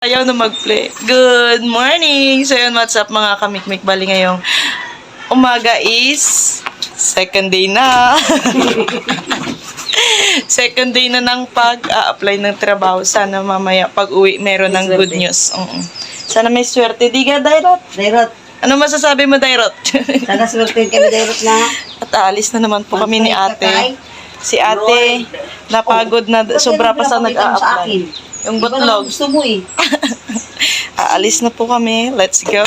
Ayaw na mag-play. Good morning! So yun, what's up mga kamikmik? Bali ngayong umaga is second day na. Second day na ng pag-a-apply ng trabaho. Sana mamaya pag-uwi meron ng good news. Sana may swerte. Diga, Dairot? Dairot, Ano masasabi mo, Dairot? sana swerte kami, Dairot, na. At aalis na naman po kami ni ate. Si ate, napagod na, sobra pa sa nag-a-apply. Yung Iba naman butlog. gusto mo eh. Aalis na po kami. Let's go!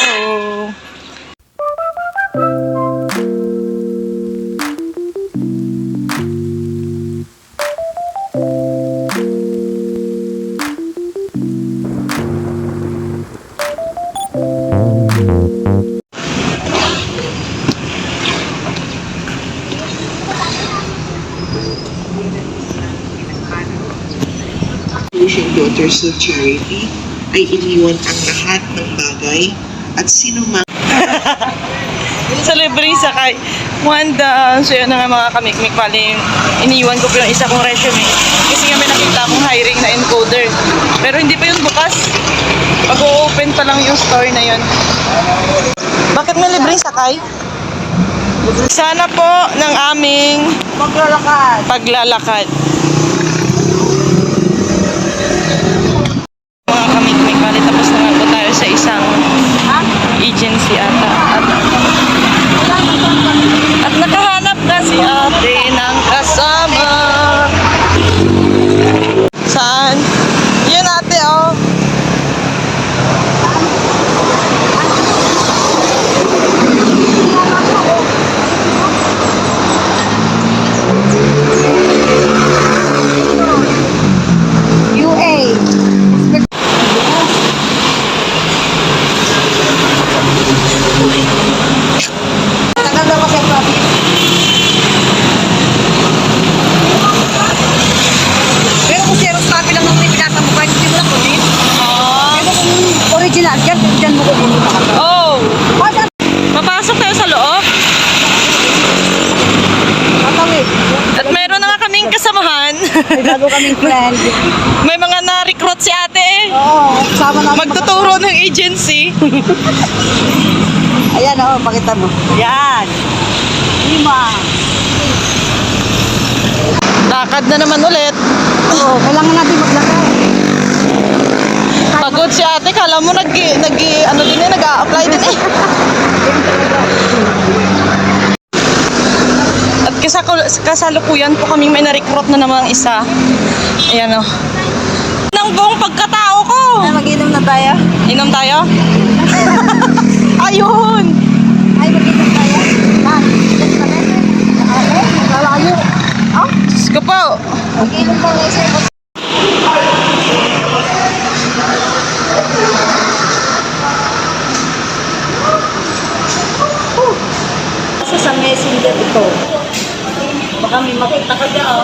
Foundation Daughters of Charity ay iniwan ang lahat ng bagay at sinumang Sa libreng sakay. Wanda. So yun na nga mga kamikmik. Bali, iniwan ko po yung isa kong resume. Kasi nga may nakita akong hiring na encoder. Pero hindi pa yun bukas. Pag-o-open pa lang yung store na yun. Bakit may libreng sakay? Sana po ng aming paglalakad. Mga kamikmik. Bali, tapos na nga po tayo sa isang agency ata. At nakahanap na si ate ng kasama. Saan? Yun ate, oh. UA. Tagal daw kasi ang profit. Pero kung Xerox copy lang naman yung pinasa mo, kahit hindi mo lang kunin. Pero kung original, dyan mo kunin. Oh! Bakit? Papasok tayo sa loob. Matawid. At meron na nga kaming kasamahan. May bago kaming friend. May mga na-recruit si ate. Oo, kasama namin. Magtuturo ng agency. Ayan, oo, pakita mo. Yan. 5. Lakad na naman ulit. Oo, kailangan natin maglakad. Pagod si ate. Kala mo nag-a-apply din eh. At kasalukuyan po kaming may na-recruit na namang isa. Ayan o. Nang buong pagkatao ko. Ay, mag-inom na tayo. Inom tayo? Ayun! Ay, mag-inom tayo. Lalayo. Ah, Diyos ko po. mag-inom tayo sa sa messenger ito. Baka may makita ka dyan, oh.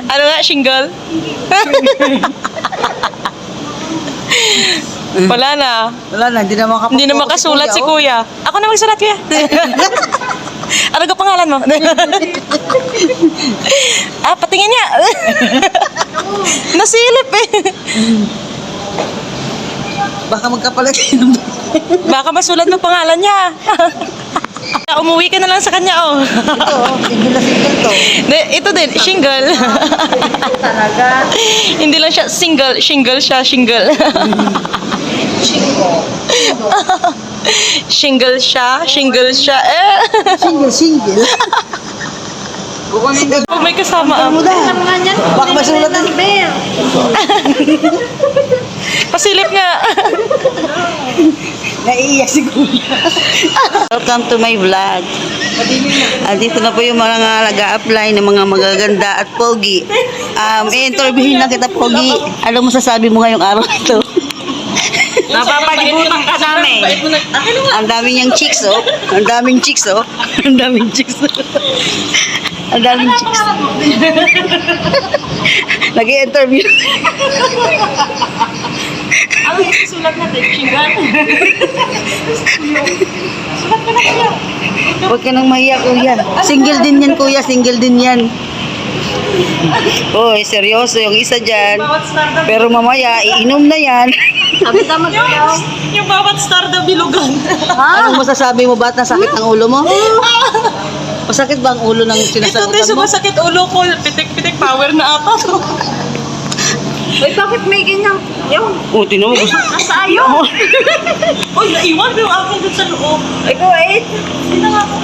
Ano nga, shingle? Wala na. Wala na, hindi na makapag- Hindi na makasulat si kuya. Ako na magsulat, kuya. Ano ka pangalan mo? Patingin niya. Nasilip eh. Baka magkapalagay ng Baka masulat mo pangalan niya. Umuwi ka na lang sa kanya, oh. ito, oh. Single na single to. Ito din, shingle. Talaga. Hindi lang siya single, shingle siya, shingle. Shingle siya, shingle siya. Single. Oh, may kasama Ano ako. na? Baka masulat na. Pasilip nga. Naiiyak si Kuya. Welcome to my vlog. Dito na po yung mga nag-a-apply ng mga magaganda at pogi. I-interviewin na kita, pogi. Ano masasabi mo ngayong araw ito? Napapalibutan ka namin. Ang dami niyang chicks, oh. Ang daming chicks, oh. Ang daming chicks. Ang daming chicks. Nag-i-interview. Ano yung sulat natin? Shingle? Sulat ka na kaya. Huwag ka nang mahiya, kuya. Single din yan, kuya. Single din yan. Uy, seryoso yung isa dyan. Bawat star daw. Pero mamaya, iinom na yan. Yung bawat star daw bilugan. Anong masasabi mo? Ba't nasakit ang ulo mo? Masakit ba ang ulo ng Ito tayo sinasagutan mo? sumasakit ulo ko. Pitik-pitik power na ako. Uy, bakit may ganyan? Yung, Tinan mo. nasa ayo. Uy, naiwan ko yung akin dun sa loob. Ikaw, eh. Hindi na nga ako.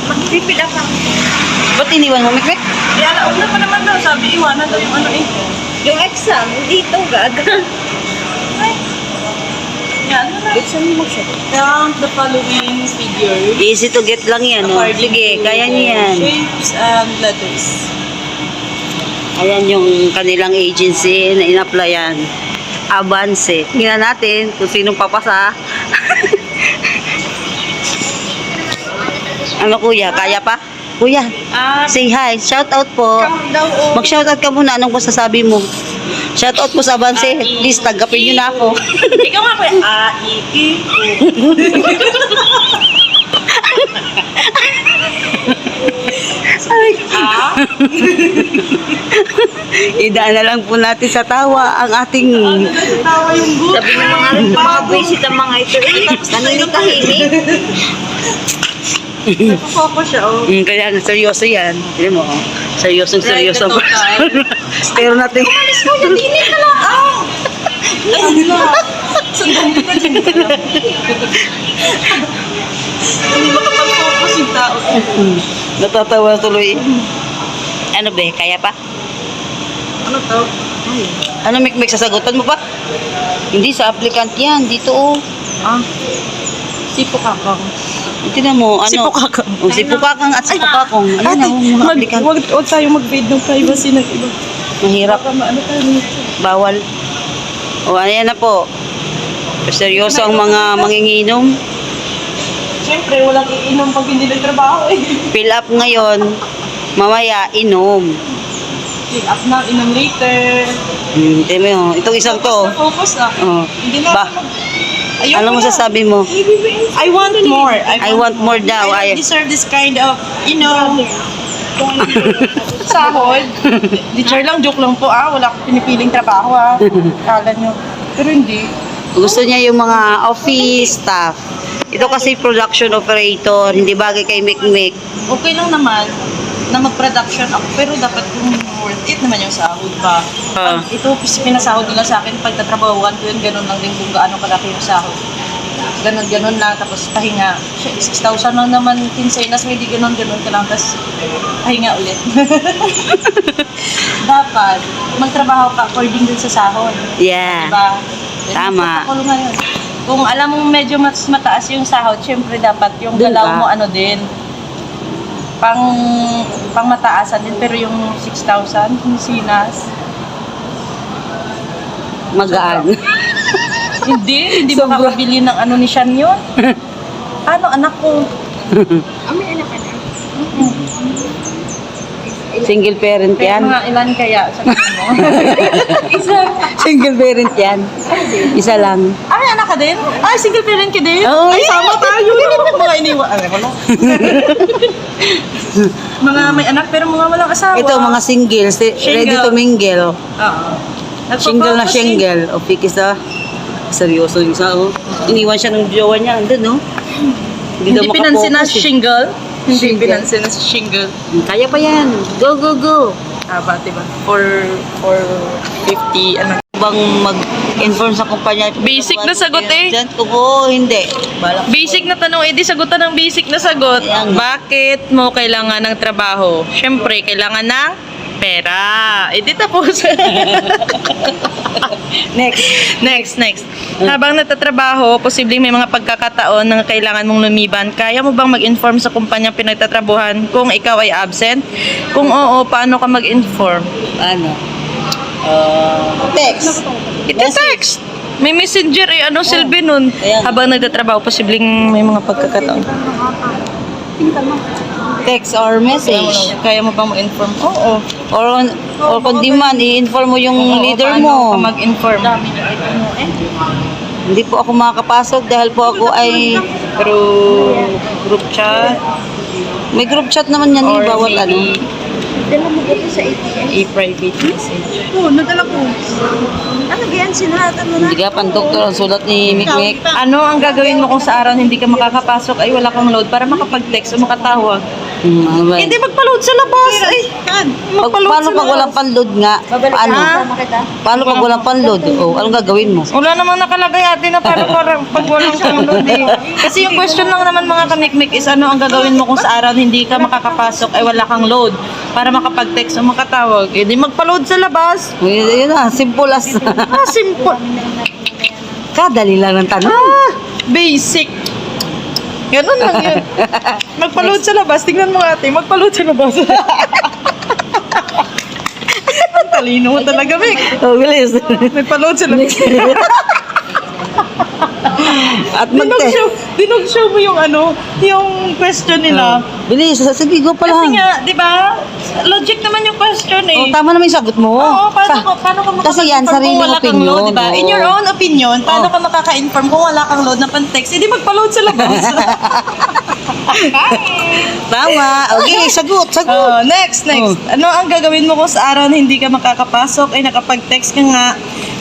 Magpipil ako. Ba't iniwan mo, Mikmek? Kaya nauna pa naman daw. Sabi, iwanan daw yung ano eh. Yung exam, dito, gaga. Yan na lang. Saan mo magsabi? Count the following figures. Easy to get lang yan, oh. Sige, kaya niyo yan. Shapes and letters. Ayan yung kanilang agency na in-applyan. Avance. Tingnan natin kung sinong papasa. Ano kuya, kaya pa? Kuya, say hi. Shout out po. Count daw, oh. Mag-shout out ka muna. Anong masasabi mo? Shout out po sa Avance. Please, tanggapin nyo na ako. Ikaw nga kuya. Idaan na lang po natin sa tawa ang ating... Tawa yung good. Sabi ng mga visit ang mga ito, eh. Naninitahimik. Nagpo-focus siya, oh. Kaya nga, seryoso yan. Tignan mo, oh. Seryosong. Right, the total. Pero natin... Hindi ka lang. Ay, ano? Sundan kita dyan. Hindi makapag-focus yung tao. Natatawa tuloy. Ano be, kaya pa? Ano to? Ano, Mikmek, sasagutan mo pa? Hindi, sa applicant yan. Dito, oh. Sipo kakang. Tignan mo, ano? Sipokakang. Oh, sipokakang at sipokakong. Ayan na, mga applicant. Huwag tayo mag-fade ng privacy ng iba. Mahirap. Baka maano tayo nito. Bawal. O, ayan na po. Seryoso ang mga manginginom. Siyempre, walang iinom pag hindi nagtrabaho eh. Fill up ngayon. Mamaya, inom. Fill up na, inom later. Tignan mo, yun. Itong isang to. Focus na. Oh. Hindi na. Ba? Ayoko Ano na. masasabi mo? I want more. I want more daw. I don't deserve this kind of, sahod. Teacher lang, joke lang po wala akong pinipiling trabaho Kala nyo. Pero hindi. Gusto niya yung mga office staff. Ito kasi production operator, hindi bagay kay Mikmek. Okay lang naman na mag-production ako, pero dapat yung worth it naman yung sahod ba? Ah. Pag ito, pinasahod nila sa akin, pag tatrabahuan ko yun, ganun lang din kung gaano kalaki yung sahod. Ganun lang, tapos pahinga. 6,000 lang naman, kinsenas, hindi ganun ka lang, tapos pahinga ulit. Dapat, magtrabaho ka according dun sa sahod. Yeah. Diba? Tama. Protocol nga yun. Kung alam mong medyo mas mataas yung sahod, syempre dapat yung Dun galaw ka. mo ano din. Pang mataasan din, pero yung 6,000, yung sinas. Magaan. Hindi Sobra. makakabili ng ano ni Sean yun. Ano, anak ko? Amin, anak ka na. Single parent Kaya yan. mga ilan kaya sa mo? Isa. Single parent yan. Isa lang. Ay, anak ka din? Ay, single parent ka din? Oo, Ay, yeah. sama tayo. Mga iniwan. Ano ko lang. Mga may anak pero mga walang asawa. Ito, mga single, ready to mingle. Oo. Single na single. O, pikis na. Seryoso yung isa, oh. Iniwan siya ng jowa niya. Andun, no? Hindi daw pinansin na makapokus, eh. shingle? Hindi Shingle. pinansin na shingle. Kaya pa yan. Go, go, go. Ba, diba? For 50, ano. Bang mag-inform sa kumpanya. Basic na sagot, eh. Diyan, oo, hindi. Balak Basic na tanong, edi sagutan ng basic na sagot. Ayan. Bakit mo kailangan ng trabaho? Siyempre, kailangan ng pera. Edi tapos. Next. Habang natatrabaho, posibleng may mga pagkakataon na kailangan mong lumiban. Kaya mo bang mag-inform sa kumpanyang pinagtatrabuhan kung ikaw ay absent? Kung oo, paano ka mag-inform? Ano? Text. Iti-text. May messenger eh. Anong silbi nun? Ayan. Habang nagtatrabaho, posibleng may mga pagkakataon. Text or message. Kaya mo bang ma-inform? Oo. Or kung di man, i-inform mo yung leader Paano ka mo. mag-inform? Hindi po ako makakapasok dahil po ako ay Through group chat. may group chat naman yan, Or bawat ano. maybe Dala mo dito sa ATM. I-private message. Oo, nadala ko. Ano yan? Sinahatan mo na? Hindi ka pan doktor ang sulat ni Mikmik. Ano ang gagawin mo kung sa araw hindi ka makakapasok ay wala kang load para makapag-text o makatawag? Ano ba? Hindi magpa-load sa labas. Ay, magpa-load Paano sa pag walang labas. panload nga? Paano? Sama kita. Paano pag walang panload? O, anong gagawin mo? Wala namang nakalagay ate na paano pag walang pang-load eh. Kasi yung question lang naman mga kamikmik is ano ang gagawin mo kung sa araw hindi ka makakapasok ay wala kang load para makapag-text o makatawag. Eh di magpa-load sa labas. Yun na, simple as. Simple. Kadali lang ng tanong. Basic. Ganun lang yun. Magpa-load sa labas. Tingnan mo ate, magpa-load sa labas. Ang talino mo talaga, Mick. Oh, bilis. Magpa-load sa labas. At magte. Dinog-show mo yung yung question nila. Bilis, sige, go pa Kasi lang. nga, di ba? Logic naman yung question eh. Oh, tama naman yung sagot mo. Oo, paano ka Kasi yan, makaka-inform kung sariling wala kang opinion. load, diba? In your Oo. own opinion, paano Oh. ka makaka-inform kung wala kang load na pan-text? Hindi magpa-load sa labas. Tama. Okay, sagot. Oh, next. Oh. Ano ang gagawin mo kung sa araw na hindi ka makakapasok ay nakapag-text ka nga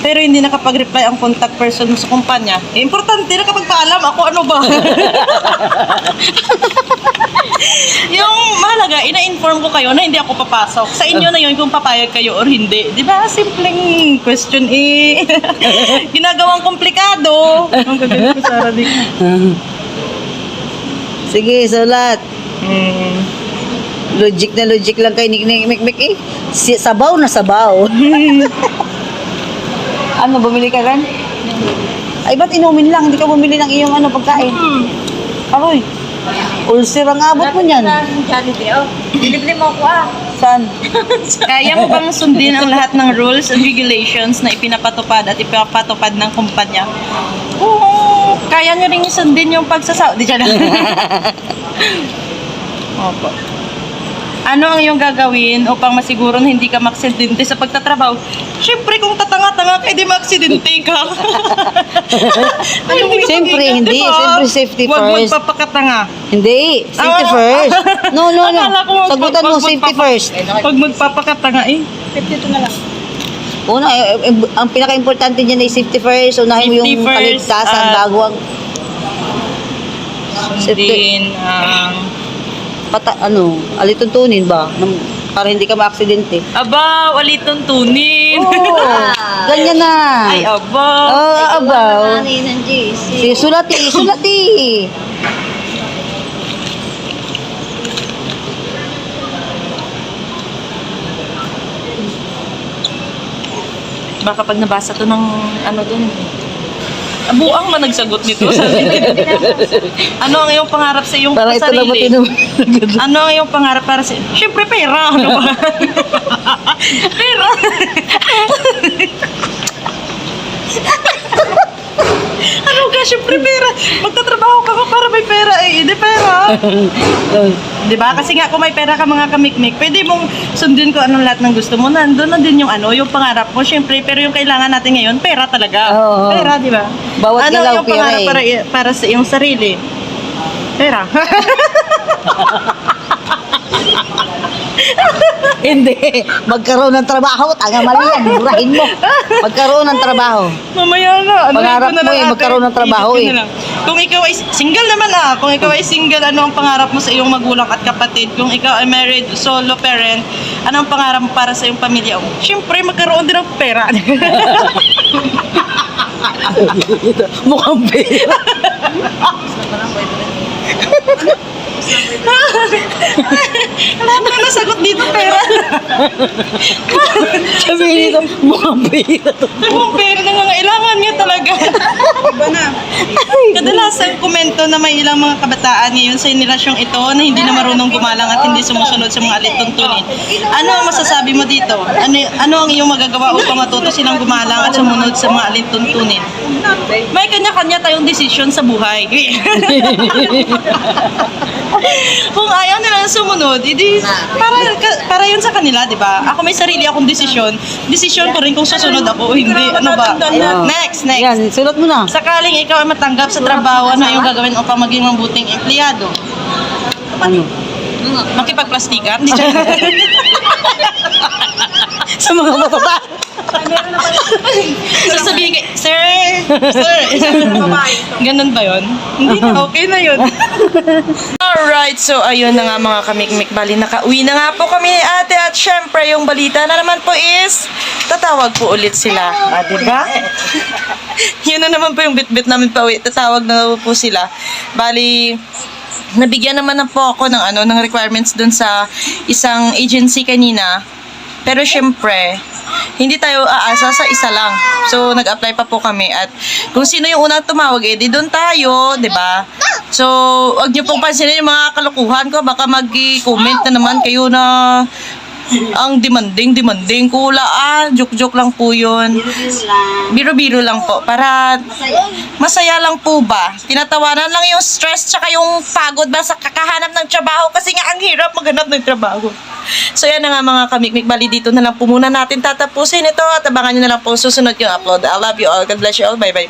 pero hindi nakapag-reply ang contact person mo sa kumpanya? Eh, importante na kapag paalam ako ano ba? Yung mahalaga, ina-inform ko kayo na hindi ako papasok. Sa inyo na yun kung papayag kayo or hindi. Di ba? Simpleng question eh. Ginagawang komplikado. Ang gagawin ko sa araw Sige, sulat. Logic na logic lang kay Mikmik eh. Sabaw na sabaw. Ano, bumili ka rin? Ay, ba't inumin lang? Hindi ka bumili ng iyong pagkain? Aroy, ulcer ang abot mo niyan. Jollibee, oh. Delivery mo ako Saan? Kaya mo bang sundin ang lahat ng rules and regulations na ipinapatupad at ipapatupad ng kumpanya? Oo, kaya nyo rin sundin yung pagsasaw. Di siya na. Opo. Ano ang iyong gagawin upang masiguro na hindi ka maksidente sa pagtatrabaho? Siyempre, kung tatanga-tanga ka, di maksidente ka. Siyempre, hindi. Siyempre, safety Huwag first. magpapakatanga. Hindi. Safety first. No. Akala ko Sagutan mo, safety first. Pag magpapakatanga eh. 52 na lang. Una, ang pinaka-importante dyan ay safety first. Unahin mo Safety yung first, kaligtasan bago ang Sundin ang... alituntunin ba? Para hindi ka ma-aksidente. Aba, ulit tuntunin. Oo. Ganyan na. Ay, aba. Oo, abaw. Nanay ng JC. Sige, sulati. Baka pag nabasa to ng dun. Buang man nagsagot nito. Ano ang iyong pangarap sa iyong Parang ito lang sarili? Ano ang iyong pangarap para sa... Siyempre, pera. Ano ba? Pera. Ano ka? Siyempre, pera. Magtatrabaho ka pa para may pera. Eh, hindi pera. Di ba? Kasi nga kung may pera ka mga kamikmik, pwede mong sundin ko anong lahat ng gusto mo. Nandun na din yung yung pangarap mo. Siyempre, pero yung kailangan natin ngayon, pera talaga. Oo. Pera, di ba? Bawat ano galaw, yung pangarap pera para sa iyong sarili? Pera. Hindi. Magkaroon ng trabaho. Tanga mali yan. Murahin mo. Magkaroon ng trabaho. Mamaya na. Pangarap ko na mo lang, eh, ate. magkaroon ng trabaho Isipin eh. na lang. Kung ikaw ay single naman kung ikaw ay single, ano ang pangarap mo sa iyong magulang at kapatid? Kung ikaw ay married, solo parent, ano ang pangarap mo para sa iyong pamilya? Siyempre, magkaroon din ng pera. Mukhang pera. Lahat na nasagot dito, pera. Sabihin ko, mukhang pera. Mukhang pera na nangangailangan niya talaga. Iba na. Kadalasan komento na may ilang mga kabataan ngayon sa inirasyong ito na hindi na marunong gumalang at hindi sumusunod sa mga alituntunin. Ano ang masasabi mo dito? Ano ang iyong magagawa upang matuto silang gumalang at sumunod sa mga alituntunin? May kanya-kanya tayong desisyon sa buhay. Kung ayaw nila sumunod, edi para yun sa kanila, di ba? Ako may sarili akong desisyon. Desisyon ko rin kung susunod ako o hindi. Ano ba? Next. Yan, sulat mo na. Sakaling ikaw ay matanggap sa trabaho, ano yung gagawin upang maging mabuting empleyado? Ano? Makipagplastikan? Di siya. Sa mga mababa. Sasabihin kay, Sir, ganun ba yun? Hindi na, okay na yun. Alright, so ayun na nga mga kamikmik. Bali, nakauwi na nga po kami ni ate at syempre yung balita na naman po is tatawag po ulit sila. Diba? Yun na naman po yung bit-bit namin pa uwi. Tatawag na po sila. Bali, nabigyan naman na po ako ng requirements dun sa isang agency kanina. Pero syempre, hindi tayo aasa sa isa lang. So, nag-apply pa po kami at kung sino yung unang tumawag, di doon tayo, 'di ba? So, wag niyo pong pansinin yung mga kalokohan ko, baka mag-comment na naman kayo na ang demanding kula. Joke lang po 'yun. Biro-biro lang po para masaya lang po ba. Tinatawanan lang yung stress tsaka yung pagod ba sa kakahanap ng trabaho kasi nga ang hirap maghanap ng trabaho. So yan na nga mga kamikmik, bali dito na lang po muna natin tatapusin ito at abangan nyo na lang po susunod yung upload. I love you all. God bless you all. Bye.